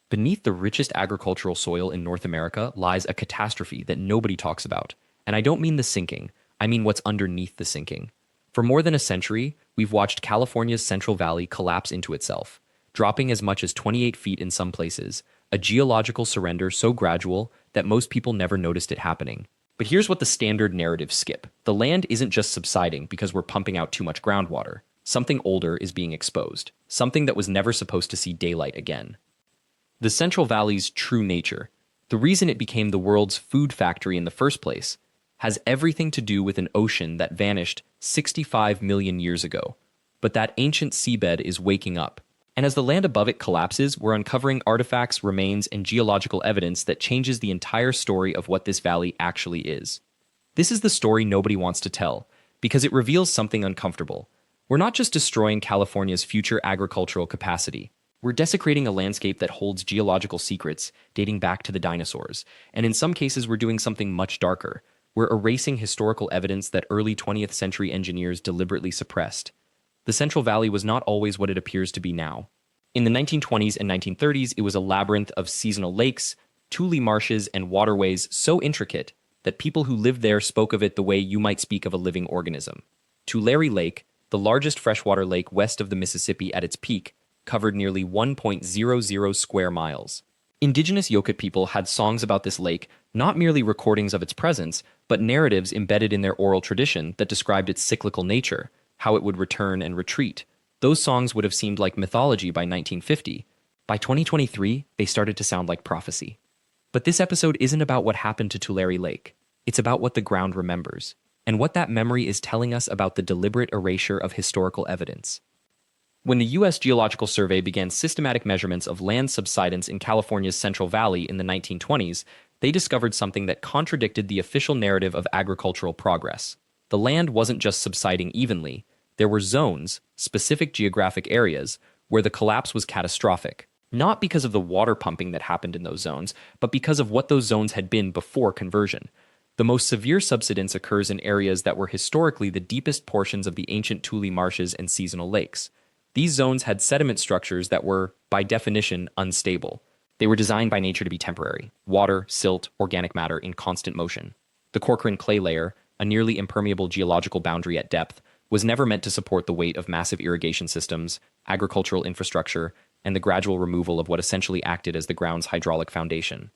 Beneath the richest agricultural soil in North America lies a catastrophe that nobody talks about. And I don't mean the sinking, I mean what's underneath the sinking. For more than a century, we've watched California's Central Valley collapse into itself, dropping as much as 28 feet in some places, a geological surrender so gradual that most people never noticed it happening. But here's what the standard narratives skip. The land isn't just subsiding because we're pumping out too much groundwater. Something older is being exposed, something that was never supposed to see daylight again. The Central Valley's true nature, the reason it became the world's food factory in the first place, has everything to do with an ocean that vanished 65 million years ago. But that ancient seabed is waking up. And as the land above it collapses, we're uncovering artifacts, remains, and geological evidence that changes the entire story of what this valley actually is. This is the story nobody wants to tell, because it reveals something uncomfortable. We're not just destroying California's future agricultural capacity. We're desecrating a landscape that holds geological secrets dating back to the dinosaurs, and in some cases we're doing something much darker. We're erasing historical evidence that early 20th century engineers deliberately suppressed. The Central Valley was not always what it appears to be now. In the 1920s and 1930s, it was a labyrinth of seasonal lakes, tule marshes, and waterways so intricate that people who lived there spoke of it the way you might speak of a living organism. Tulare Lake, the largest freshwater lake west of the Mississippi at its peak, covered nearly 1.00 square miles. Indigenous Yokut people had songs about this lake, not merely recordings of its presence, but narratives embedded in their oral tradition that described its cyclical nature, how it would return and retreat. Those songs would have seemed like mythology by 1950. By 2023, they started to sound like prophecy. But this episode isn't about what happened to Tulare Lake. It's about what the ground remembers, and what that memory is telling us about the deliberate erasure of historical evidence. When the U.S. Geological Survey began systematic measurements of land subsidence in California's Central Valley in the 1920s, they discovered something that contradicted the official narrative of agricultural progress. The land wasn't just subsiding evenly. There were zones, specific geographic areas, where the collapse was catastrophic. Not because of the water pumping that happened in those zones, but because of what those zones had been before conversion. The most severe subsidence occurs in areas that were historically the deepest portions of the ancient tule marshes and seasonal lakes. These zones had sediment structures that were, by definition, unstable. They were designed by nature to be temporary: water, silt, organic matter in constant motion. The Corcoran clay layer, a nearly impermeable geological boundary at depth, was never meant to support the weight of massive irrigation systems, agricultural infrastructure, and the gradual removal of what essentially acted as the ground's hydraulic foundation.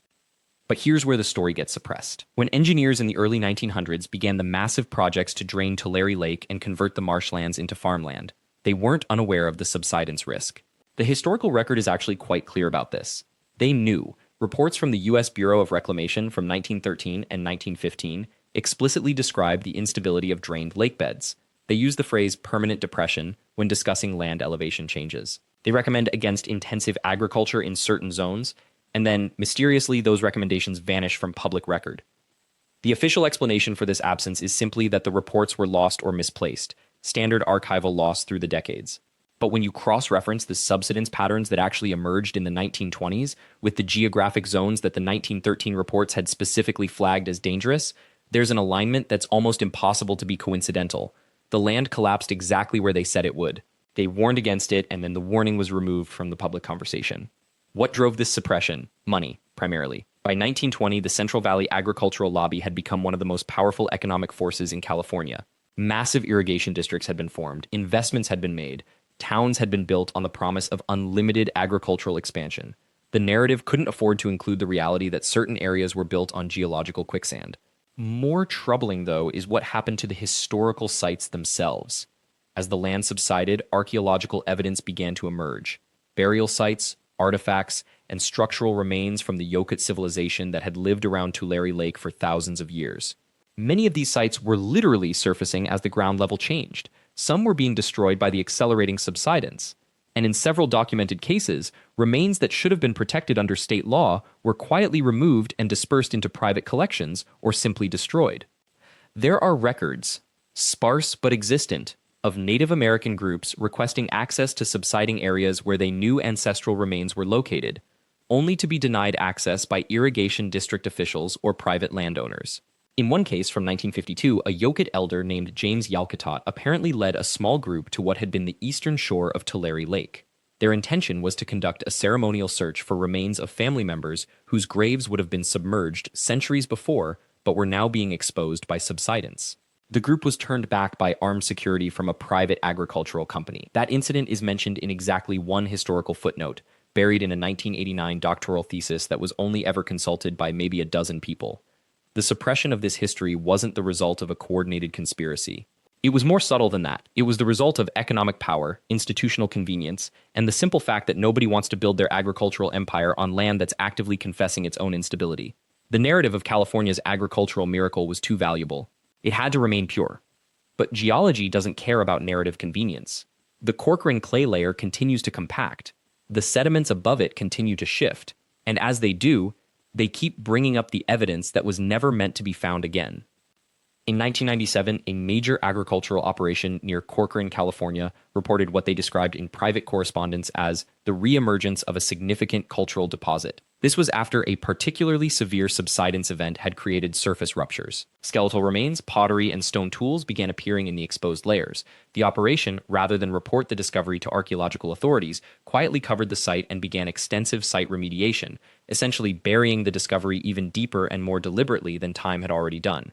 But here's where the story gets suppressed. When engineers in the early 1900s began the massive projects to drain Tulare Lake and convert the marshlands into farmland, they weren't unaware of the subsidence risk. The historical record is actually quite clear about this. They knew. Reports from the U.S. Bureau of Reclamation from 1913 and 1915 explicitly described the instability of drained lake beds. They use the phrase permanent depression when discussing land elevation changes. They recommend against intensive agriculture in certain zones, and then, mysteriously, those recommendations vanish from public record. The official explanation for this absence is simply that the reports were lost or misplaced, standard archival loss through the decades. But when you cross-reference the subsidence patterns that actually emerged in the 1920s with the geographic zones that the 1913 reports had specifically flagged as dangerous, there's an alignment that's almost impossible to be coincidental. The land collapsed exactly where they said it would. They warned against it, and then the warning was removed from the public conversation. What drove this suppression? Money, primarily. By 1920, the Central Valley agricultural lobby had become one of the most powerful economic forces in California. Massive irrigation districts had been formed, investments had been made, towns had been built on the promise of unlimited agricultural expansion. The narrative couldn't afford to include the reality that certain areas were built on geological quicksand. More troubling, though, is what happened to the historical sites themselves. As the land subsided, archaeological evidence began to emerge. Burial sites, artifacts, and structural remains from the Yokut civilization that had lived around Tulare Lake for thousands of years. Many of these sites were literally surfacing as the ground level changed. Some were being destroyed by the accelerating subsidence. And in several documented cases, remains that should have been protected under state law were quietly removed and dispersed into private collections or simply destroyed. There are records, sparse but existent, of Native American groups requesting access to subsiding areas where they knew ancestral remains were located, only to be denied access by irrigation district officials or private landowners. In one case from 1952, a Yokut elder named James Yalkatot apparently led a small group to what had been the eastern shore of Tulare Lake. Their intention was to conduct a ceremonial search for remains of family members whose graves would have been submerged centuries before but were now being exposed by subsidence. The group was turned back by armed security from a private agricultural company. That incident is mentioned in exactly one historical footnote, buried in a 1989 doctoral thesis that was only ever consulted by maybe a dozen people. The suppression of this history wasn't the result of a coordinated conspiracy. It was more subtle than that. It was the result of economic power, institutional convenience, and the simple fact that nobody wants to build their agricultural empire on land that's actively confessing its own instability. The narrative of California's agricultural miracle was too valuable. It had to remain pure. But geology doesn't care about narrative convenience. The Corcoran clay layer continues to compact. The sediments above it continue to shift. And as they do, they keep bringing up the evidence that was never meant to be found again. In 1997, a major agricultural operation near Corcoran, California, reported what they described in private correspondence as the reemergence of a significant cultural deposit. This was after a particularly severe subsidence event had created surface ruptures. Skeletal remains, pottery, and stone tools began appearing in the exposed layers. The operation, rather than report the discovery to archaeological authorities, quietly covered the site and began extensive site remediation, essentially burying the discovery even deeper and more deliberately than time had already done.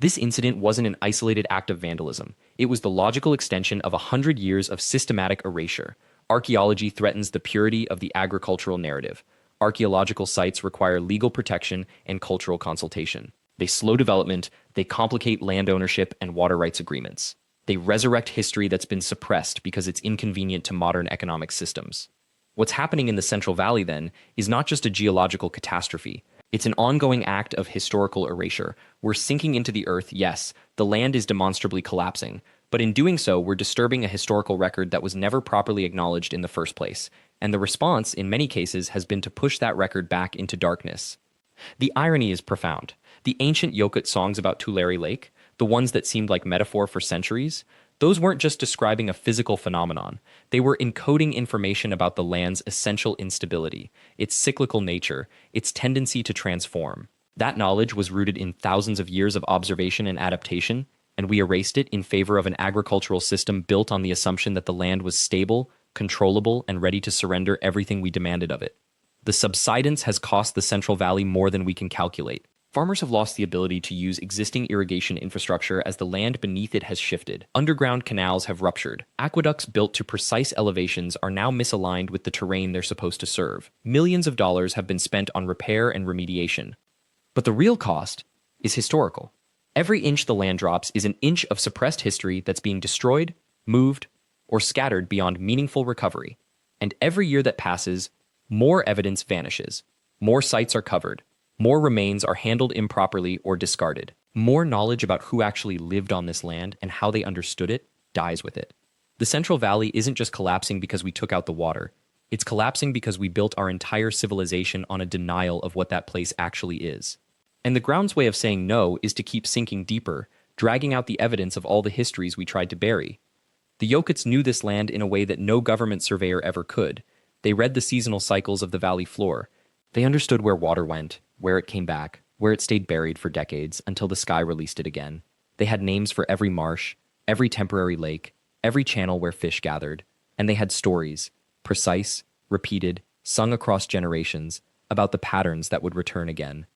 This incident wasn't an isolated act of vandalism. It was the logical extension of 100 years of systematic erasure. Archaeology threatens the purity of the agricultural narrative. Archaeological sites require legal protection and cultural consultation. They slow development, they complicate land ownership and water rights agreements. They resurrect history that's been suppressed because it's inconvenient to modern economic systems. What's happening in the Central Valley, then, is not just a geological catastrophe. It's an ongoing act of historical erasure. We're sinking into the earth, yes, the land is demonstrably collapsing, but in doing so, we're disturbing a historical record that was never properly acknowledged in the first place, and the response, in many cases, has been to push that record back into darkness. The irony is profound. The ancient Yokut songs about Tulare Lake, the ones that seemed like metaphor for centuries, those weren't just describing a physical phenomenon. They were encoding information about the land's essential instability, its cyclical nature, its tendency to transform. That knowledge was rooted in thousands of years of observation and adaptation, and we erased it in favor of an agricultural system built on the assumption that the land was stable, controllable, and ready to surrender everything we demanded of it. The subsidence has cost the Central Valley more than we can calculate. Farmers have lost the ability to use existing irrigation infrastructure as the land beneath it has shifted. Underground canals have ruptured. Aqueducts built to precise elevations are now misaligned with the terrain they're supposed to serve. Millions of dollars have been spent on repair and remediation. But the real cost is historical. Every inch the land drops is an inch of suppressed history that's being destroyed, moved, or scattered beyond meaningful recovery. And every year that passes, more evidence vanishes. More sites are covered. More remains are handled improperly or discarded. More knowledge about who actually lived on this land and how they understood it dies with it. The Central Valley isn't just collapsing because we took out the water. It's collapsing because we built our entire civilization on a denial of what that place actually is. And the ground's way of saying no is to keep sinking deeper, dragging out the evidence of all the histories we tried to bury. The Yokuts knew this land in a way that no government surveyor ever could. They read the seasonal cycles of the valley floor. They understood where water went, where it came back, where it stayed buried for decades until the sky released it again. They had names for every marsh, every temporary lake, every channel where fish gathered, and they had stories, precise, repeated, sung across generations, about the patterns that would return again.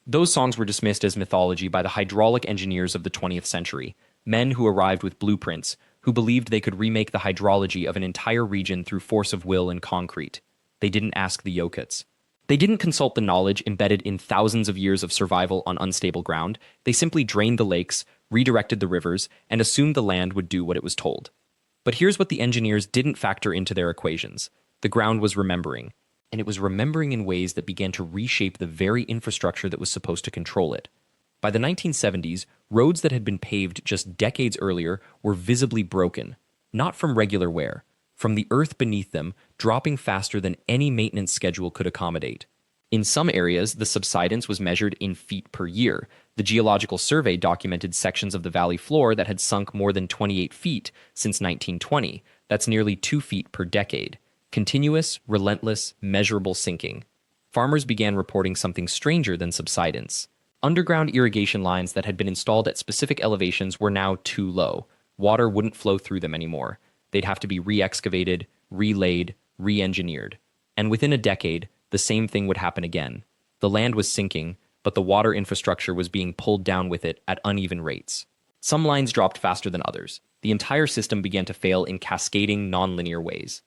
Those songs were dismissed as mythology by the hydraulic engineers of the 20th century, men who arrived with blueprints, who believed they could remake the hydrology of an entire region through force of will and concrete. They didn't ask the Yokuts. They didn't consult the knowledge embedded in thousands of years of survival on unstable ground. They simply drained the lakes, redirected the rivers, and assumed the land would do what it was told. But here's what the engineers didn't factor into their equations. The ground was remembering, and it was remembering in ways that began to reshape the very infrastructure that was supposed to control it. By the 1970s, roads that had been paved just decades earlier were visibly broken, not from regular wear, from the earth beneath them, dropping faster than any maintenance schedule could accommodate. In some areas, the subsidence was measured in feet per year. The Geological Survey documented sections of the valley floor that had sunk more than 28 feet since 1920. That's nearly 2 feet per decade. Continuous, relentless, measurable sinking. Farmers began reporting something stranger than subsidence. Underground irrigation lines that had been installed at specific elevations were now too low. Water wouldn't flow through them anymore. They'd have to be re-excavated, relaid, re-engineered. And within a decade, the same thing would happen again. The land was sinking, but the water infrastructure was being pulled down with it at uneven rates. Some lines dropped faster than others. The entire system began to fail in cascading, nonlinear ways.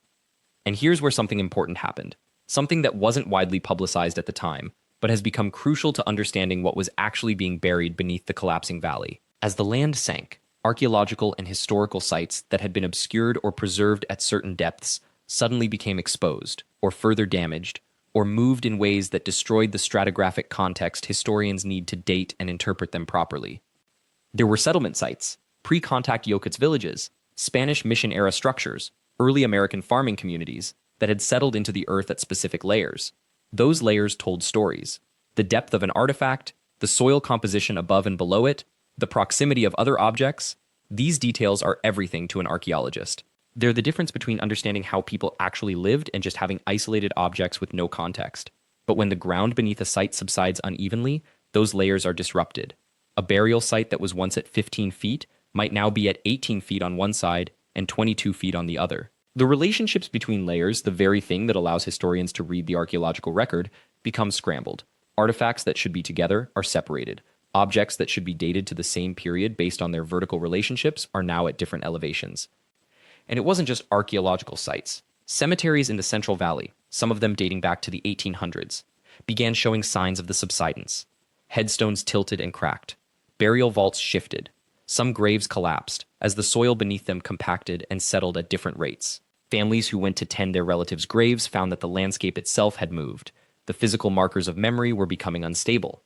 And here's where something important happened. Something that wasn't widely publicized at the time, but has become crucial to understanding what was actually being buried beneath the collapsing valley. As the land sank, archaeological and historical sites that had been obscured or preserved at certain depths suddenly became exposed, or further damaged, or moved in ways that destroyed the stratigraphic context historians need to date and interpret them properly. There were settlement sites, pre-contact Yokuts villages, Spanish mission-era structures, early American farming communities that had settled into the earth at specific layers. Those layers told stories. The depth of an artifact, the soil composition above and below it, the proximity of other objects, these details are everything to an archaeologist. They're the difference between understanding how people actually lived and just having isolated objects with no context. But when the ground beneath a site subsides unevenly, those layers are disrupted. A burial site that was once at 15 feet might now be at 18 feet on one side and 22 feet on the other. The relationships between layers, the very thing that allows historians to read the archaeological record, become scrambled. Artifacts that should be together are separated. Objects that should be dated to the same period based on their vertical relationships are now at different elevations. And it wasn't just archaeological sites. Cemeteries in the Central Valley, some of them dating back to the 1800s, began showing signs of the subsidence. Headstones tilted and cracked. Burial vaults shifted. Some graves collapsed as the soil beneath them compacted and settled at different rates. Families who went to tend their relatives' graves found that the landscape itself had moved. The physical markers of memory were becoming unstable.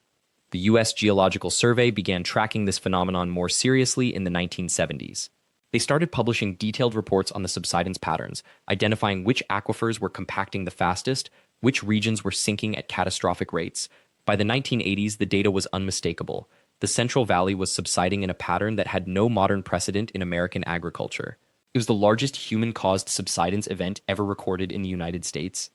The U.S. Geological Survey began tracking this phenomenon more seriously in the 1970s. They started publishing detailed reports on the subsidence patterns, identifying which aquifers were compacting the fastest, which regions were sinking at catastrophic rates. By the 1980s, the data was unmistakable. The Central Valley was subsiding in a pattern that had no modern precedent in American agriculture. It was the largest human-caused subsidence event ever recorded in the United States.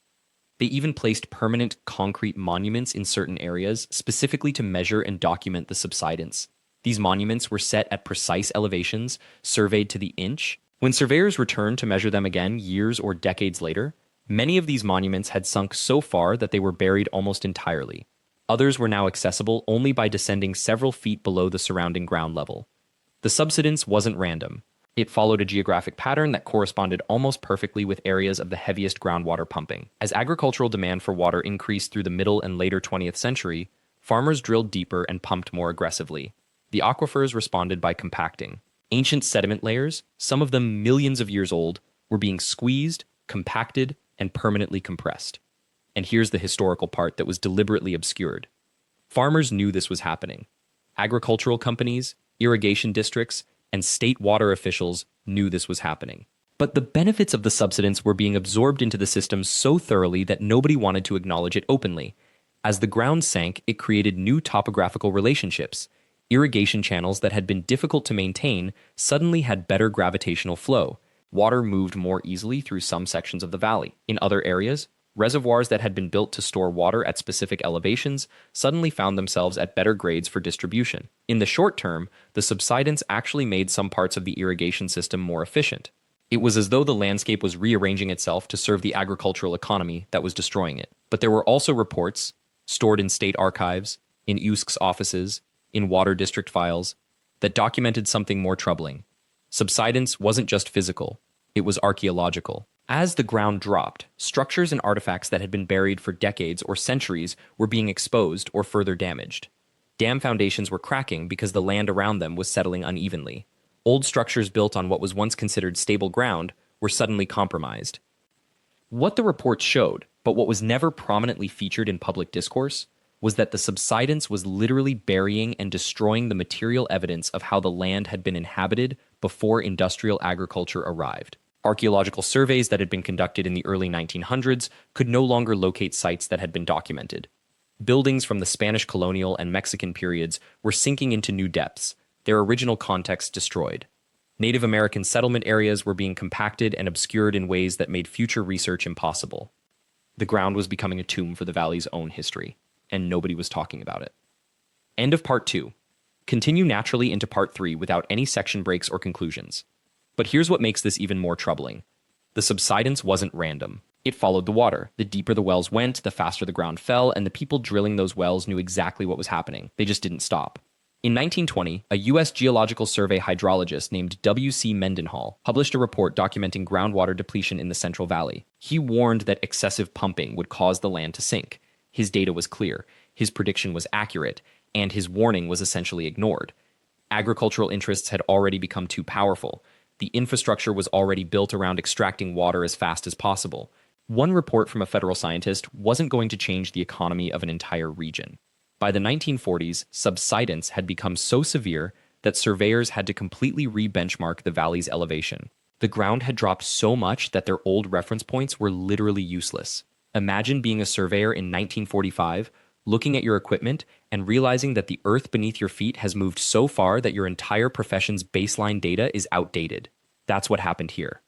They even placed permanent concrete monuments in certain areas, specifically to measure and document the subsidence. These monuments were set at precise elevations, surveyed to the inch. When surveyors returned to measure them again years or decades later, many of these monuments had sunk so far that they were buried almost entirely. Others were now accessible only by descending several feet below the surrounding ground level. The subsidence wasn't random. It followed a geographic pattern that corresponded almost perfectly with areas of the heaviest groundwater pumping. As agricultural demand for water increased through the middle and later 20th century, farmers drilled deeper and pumped more aggressively. The aquifers responded by compacting. Ancient sediment layers, some of them millions of years old, were being squeezed, compacted, and permanently compressed. And here's the historical part that was deliberately obscured. Farmers knew this was happening. Agricultural companies, irrigation districts, and state water officials knew this was happening. But the benefits of the subsidence were being absorbed into the system so thoroughly that nobody wanted to acknowledge it openly. As the ground sank, it created new topographical relationships. Irrigation channels that had been difficult to maintain suddenly had better gravitational flow. Water moved more easily through some sections of the valley. In other areas, reservoirs that had been built to store water at specific elevations suddenly found themselves at better grades for distribution. In the short term, the subsidence actually made some parts of the irrigation system more efficient. It was as though the landscape was rearranging itself to serve the agricultural economy that was destroying it. But there were also reports, stored in state archives, in USC's offices, in water district files, that documented something more troubling. Subsidence wasn't just physical, it was archaeological. As the ground dropped, structures and artifacts that had been buried for decades or centuries were being exposed or further damaged. Dam foundations were cracking because the land around them was settling unevenly. Old structures built on what was once considered stable ground were suddenly compromised. What the report showed, but what was never prominently featured in public discourse, was that the subsidence was literally burying and destroying the material evidence of how the land had been inhabited before industrial agriculture arrived. Archaeological surveys that had been conducted in the early 1900s could no longer locate sites that had been documented. Buildings from the Spanish colonial and Mexican periods were sinking into new depths, their original context destroyed. Native American settlement areas were being compacted and obscured in ways that made future research impossible. The ground was becoming a tomb for the valley's own history, and nobody was talking about it. End of Part 2. Continue naturally into Part 3 without any section breaks or conclusions. But here's what makes this even more troubling. The subsidence wasn't random. It followed the water. The deeper the wells went, the faster the ground fell, and the people drilling those wells knew exactly what was happening. They just didn't stop. In 1920, a U.S. Geological Survey hydrologist named W.C. Mendenhall published a report documenting groundwater depletion in the Central Valley. He warned that excessive pumping would cause the land to sink. His data was clear, his prediction was accurate, and his warning was essentially ignored. Agricultural interests had already become too powerful. The infrastructure was already built around extracting water as fast as possible. One report from a federal scientist wasn't going to change the economy of an entire region. By the 1940s, subsidence had become so severe that surveyors had to completely re-benchmark the valley's elevation. The ground had dropped so much that their old reference points were literally useless. Imagine being a surveyor in 1945, looking at your equipment and realizing that the earth beneath your feet has moved so far that your entire profession's baseline data is outdated. That's what happened here.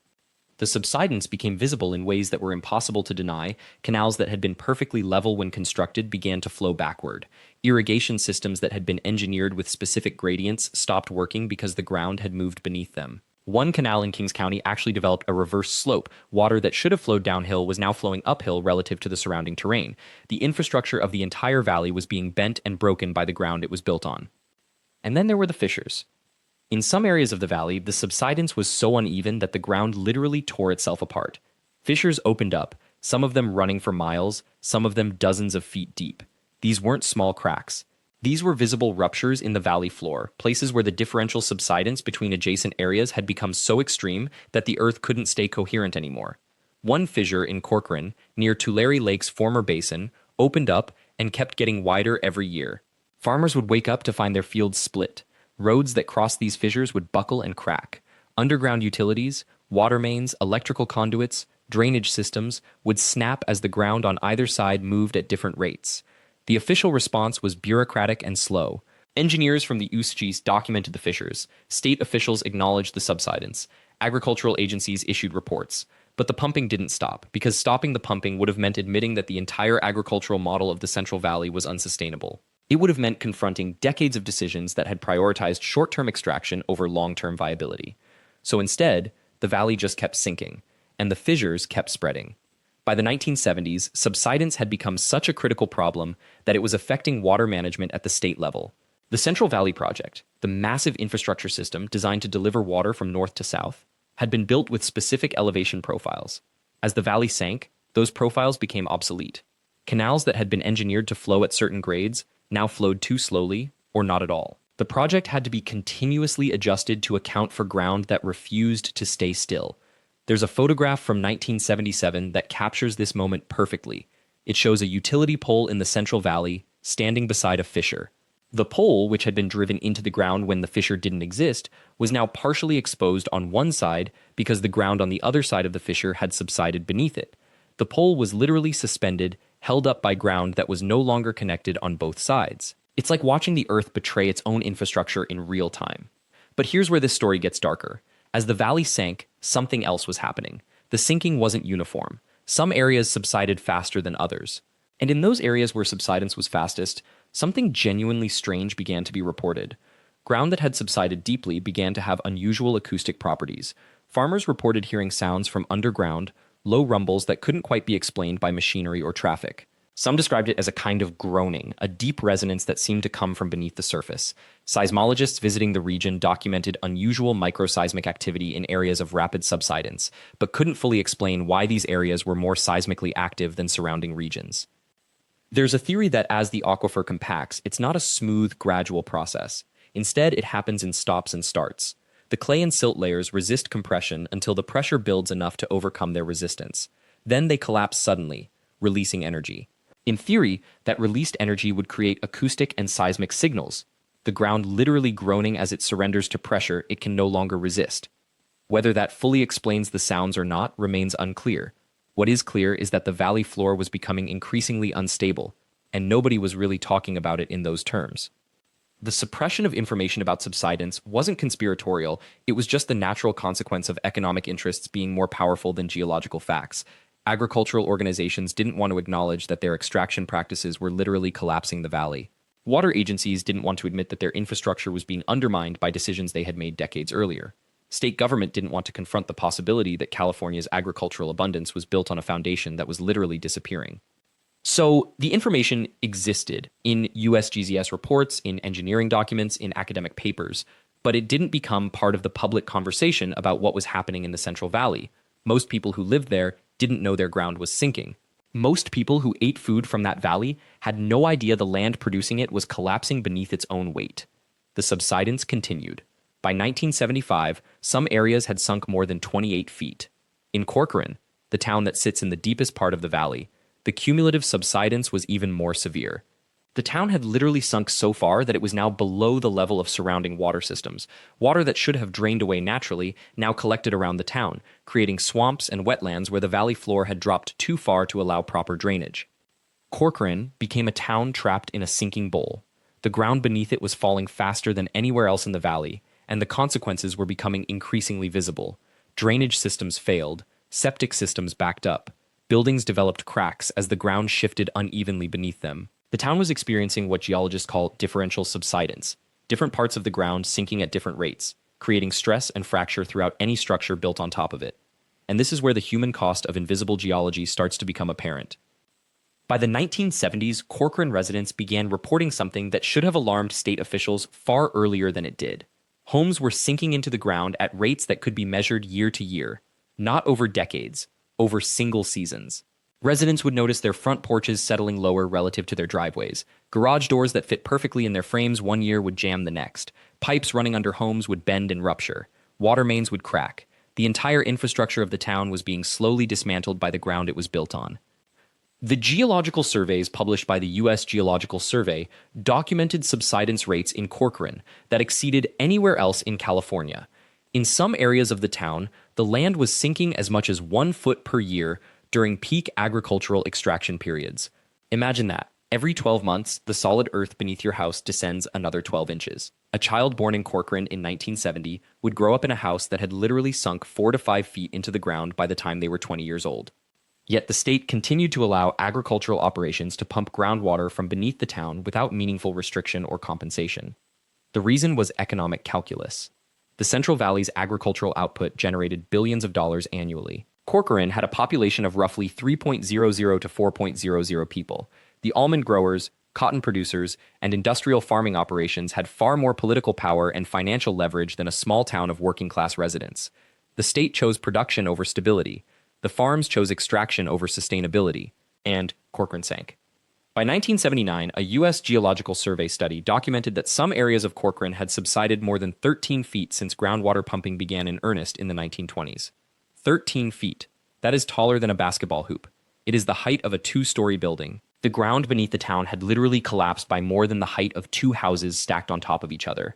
The subsidence became visible in ways that were impossible to deny. Canals that had been perfectly level when constructed began to flow backward. Irrigation systems that had been engineered with specific gradients stopped working because the ground had moved beneath them. One canal in Kings County actually developed a reverse slope. Water that should have flowed downhill was now flowing uphill relative to the surrounding terrain. The infrastructure of the entire valley was being bent and broken by the ground it was built on. And then there were the fissures. In some areas of the valley, the subsidence was so uneven that the ground literally tore itself apart. Fissures opened up, some of them running for miles, some of them dozens of feet deep. These weren't small cracks. These were visible ruptures in the valley floor, places where the differential subsidence between adjacent areas had become so extreme that the earth couldn't stay coherent anymore. One fissure in Corcoran, near Tulare Lake's former basin, opened up and kept getting wider every year. Farmers would wake up to find their fields split. Roads that crossed these fissures would buckle and crack. Underground utilities, water mains, electrical conduits, drainage systems would snap as the ground on either side moved at different rates. The official response was bureaucratic and slow. Engineers from the USGS documented the fissures. State officials acknowledged the subsidence. Agricultural agencies issued reports. But the pumping didn't stop, because stopping the pumping would have meant admitting that the entire agricultural model of the Central Valley was unsustainable. It would have meant confronting decades of decisions that had prioritized short-term extraction over long-term viability. So instead, the valley just kept sinking, and the fissures kept spreading. By the 1970s, subsidence had become such a critical problem that it was affecting water management at the state level. The Central Valley Project, the massive infrastructure system designed to deliver water from north to south, had been built with specific elevation profiles. As the valley sank, those profiles became obsolete. Canals that had been engineered to flow at certain grades now flowed too slowly or not at all. The project had to be continuously adjusted to account for ground that refused to stay still. There's a photograph from 1977 that captures this moment perfectly. It shows a utility pole in the Central Valley standing beside a fissure. The pole, which had been driven into the ground when the fissure didn't exist, was now partially exposed on one side because the ground on the other side of the fissure had subsided beneath it. The pole was literally suspended, held up by ground that was no longer connected on both sides. It's like watching the earth betray its own infrastructure in real time. But here's where this story gets darker. As the valley sank, something else was happening. The sinking wasn't uniform. Some areas subsided faster than others. And in those areas where subsidence was fastest, something genuinely strange began to be reported. Ground that had subsided deeply began to have unusual acoustic properties. Farmers reported hearing sounds from underground, low rumbles that couldn't quite be explained by machinery or traffic. Some described it as a kind of groaning, a deep resonance that seemed to come from beneath the surface. Seismologists visiting the region documented unusual microseismic activity in areas of rapid subsidence, but couldn't fully explain why these areas were more seismically active than surrounding regions. There's a theory that as the aquifer compacts, it's not a smooth, gradual process. Instead, it happens in stops and starts. The clay and silt layers resist compression until the pressure builds enough to overcome their resistance. Then they collapse suddenly, releasing energy. In theory, that released energy would create acoustic and seismic signals, the ground literally groaning as it surrenders to pressure it can no longer resist. Whether that fully explains the sounds or not remains unclear. What is clear is that the valley floor was becoming increasingly unstable, and nobody was really talking about it in those terms. The suppression of information about subsidence wasn't conspiratorial, it was just the natural consequence of economic interests being more powerful than geological facts. Agricultural organizations didn't want to acknowledge that their extraction practices were literally collapsing the valley. Water agencies didn't want to admit that their infrastructure was being undermined by decisions they had made decades earlier. State government didn't want to confront the possibility that California's agricultural abundance was built on a foundation that was literally disappearing. So the information existed in USGS reports, in engineering documents, in academic papers, but it didn't become part of the public conversation about what was happening in the Central Valley. Most people who lived there didn't know their ground was sinking. Most people who ate food from that valley had no idea the land producing it was collapsing beneath its own weight. The subsidence continued. By 1975, some areas had sunk more than 28 feet. In Corcoran, the town that sits in the deepest part of the valley, the cumulative subsidence was even more severe. The town had literally sunk so far that it was now below the level of surrounding water systems. Water that should have drained away naturally now collected around the town, creating swamps and wetlands where the valley floor had dropped too far to allow proper drainage. Corcoran became a town trapped in a sinking bowl. The ground beneath it was falling faster than anywhere else in the valley, and the consequences were becoming increasingly visible. Drainage systems failed, septic systems backed up, buildings developed cracks as the ground shifted unevenly beneath them. The town was experiencing what geologists call differential subsidence, different parts of the ground sinking at different rates, creating stress and fracture throughout any structure built on top of it. And this is where the human cost of invisible geology starts to become apparent. By the 1970s, Corcoran residents began reporting something that should have alarmed state officials far earlier than it did. Homes were sinking into the ground at rates that could be measured year to year, not over decades, over single seasons. Residents would notice their front porches settling lower relative to their driveways. Garage doors that fit perfectly in their frames one year would jam the next. Pipes running under homes would bend and rupture. Water mains would crack. The entire infrastructure of the town was being slowly dismantled by the ground it was built on. The geological surveys published by the U.S. Geological Survey documented subsidence rates in Corcoran that exceeded anywhere else in California. In some areas of the town, the land was sinking as much as 1 foot per year during peak agricultural extraction periods. Imagine that. Every 12 months, the solid earth beneath your house descends another 12 inches. A child born in Corcoran in 1970 would grow up in a house that had literally sunk 4 to 5 feet into the ground by the time they were 20 years old. Yet the state continued to allow agricultural operations to pump groundwater from beneath the town without meaningful restriction or compensation. The reason was economic calculus. The Central Valley's agricultural output generated billions of dollars annually. Corcoran had a population of roughly 3.00 to 4.00 people. The almond growers, cotton producers, and industrial farming operations had far more political power and financial leverage than a small town of working-class residents. The state chose production over stability. The farms chose extraction over sustainability. And Corcoran sank. By 1979, a U.S. Geological Survey study documented that some areas of Corcoran had subsided more than 13 feet since groundwater pumping began in earnest in the 1920s. 13 feet. That is taller than a basketball hoop. It is the height of a 2-story building. The ground beneath the town had literally collapsed by more than the height of 2 houses stacked on top of each other.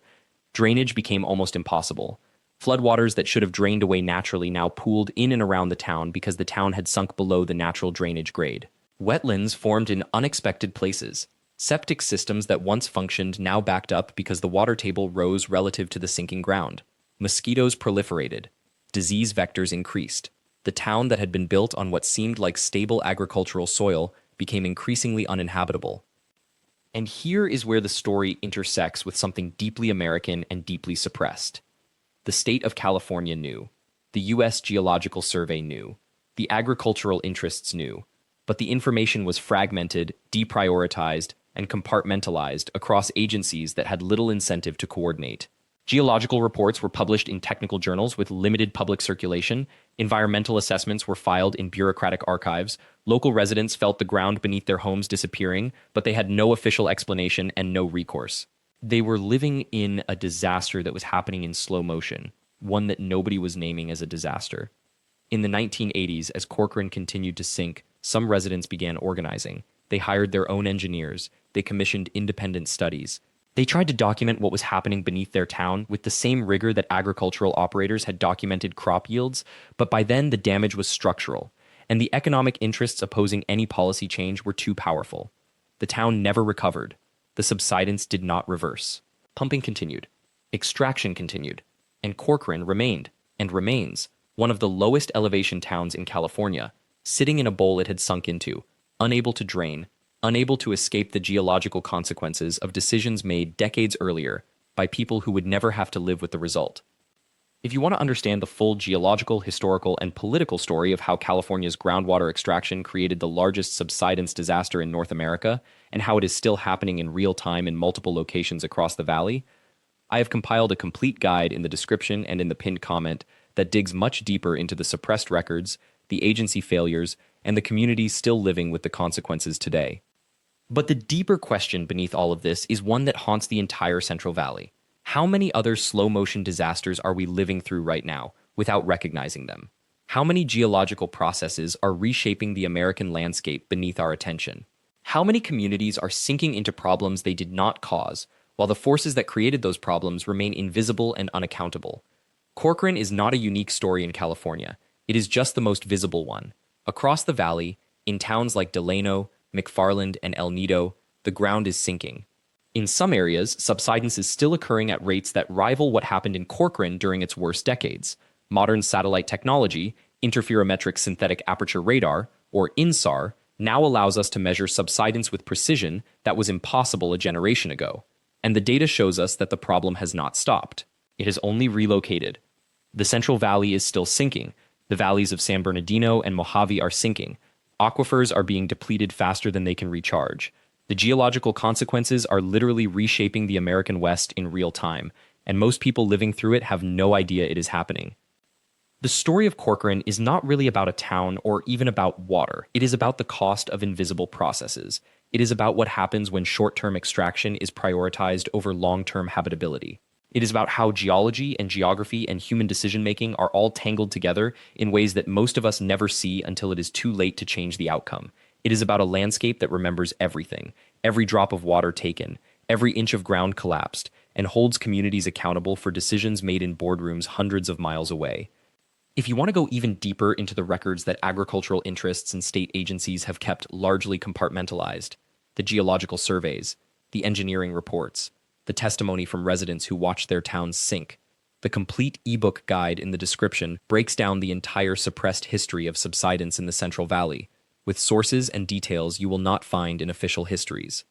Drainage became almost impossible. Floodwaters that should have drained away naturally now pooled in and around the town because the town had sunk below the natural drainage grade. Wetlands formed in unexpected places. Septic systems that once functioned now backed up because the water table rose relative to the sinking ground. Mosquitoes proliferated. Disease vectors increased. The town that had been built on what seemed like stable agricultural soil became increasingly uninhabitable. And here is where the story intersects with something deeply American and deeply suppressed. The state of California knew. The U.S. Geological Survey knew. The agricultural interests knew. But the information was fragmented, deprioritized, and compartmentalized across agencies that had little incentive to coordinate. Geological reports were published in technical journals with limited public circulation, environmental assessments were filed in bureaucratic archives, local residents felt the ground beneath their homes disappearing, but they had no official explanation and no recourse. They were living in a disaster that was happening in slow motion, one that nobody was naming as a disaster. In the 1980s, as Corcoran continued to sink, some residents began organizing. They hired their own engineers. They commissioned independent studies. They tried to document what was happening beneath their town with the same rigor that agricultural operators had documented crop yields, but by then the damage was structural, and the economic interests opposing any policy change were too powerful. The town never recovered. The subsidence did not reverse. Pumping continued. Extraction continued. And Corcoran remained, and remains, one of the lowest elevation towns in California, sitting in a bowl it had sunk into, unable to drain, unable to escape the geological consequences of decisions made decades earlier by people who would never have to live with the result. If you want to understand the full geological, historical, and political story of how California's groundwater extraction created the largest subsidence disaster in North America, and how it is still happening in real time in multiple locations across the valley, I have compiled a complete guide in the description and in the pinned comment that digs much deeper into the suppressed records, the agency failures, and the communities still living with the consequences today. But the deeper question beneath all of this is one that haunts the entire Central Valley. How many other slow-motion disasters are we living through right now without recognizing them? How many geological processes are reshaping the American landscape beneath our attention? How many communities are sinking into problems they did not cause, while the forces that created those problems remain invisible and unaccountable? Corcoran is not a unique story in California. It is just the most visible one. Across the valley, in towns like Delano, McFarland, and El Nido, the ground is sinking. In some areas, subsidence is still occurring at rates that rival what happened in Corcoran during its worst decades. Modern satellite technology, interferometric synthetic aperture radar, or INSAR, now allows us to measure subsidence with precision that was impossible a generation ago. And the data shows us that the problem has not stopped. It has only relocated. The Central Valley is still sinking. The valleys of San Bernardino and Mojave are sinking. Aquifers are being depleted faster than they can recharge. The geological consequences are literally reshaping the American West in real time, and most people living through it have no idea it is happening. The story of Corcoran is not really about a town or even about water. It is about the cost of invisible processes. It is about what happens when short-term extraction is prioritized over long-term habitability. It is about how geology and geography and human decision-making are all tangled together in ways that most of us never see until it is too late to change the outcome. It is about a landscape that remembers everything, every drop of water taken, every inch of ground collapsed, and holds communities accountable for decisions made in boardrooms hundreds of miles away. If you want to go even deeper into the records that agricultural interests and state agencies have kept largely compartmentalized, the geological surveys, the engineering reports, the testimony from residents who watched their towns sink, the complete ebook guide in the description breaks down the entire suppressed history of subsidence in the Central Valley, with sources and details you will not find in official histories.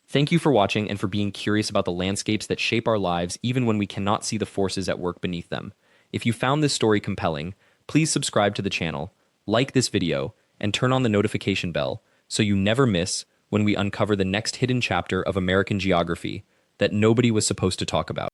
Thank you for watching and for being curious about the landscapes that shape our lives even when we cannot see the forces at work beneath them. If you found this story compelling, please subscribe to the channel, like this video, and turn on the notification bell so you never miss when we uncover the next hidden chapter of American geography that nobody was supposed to talk about.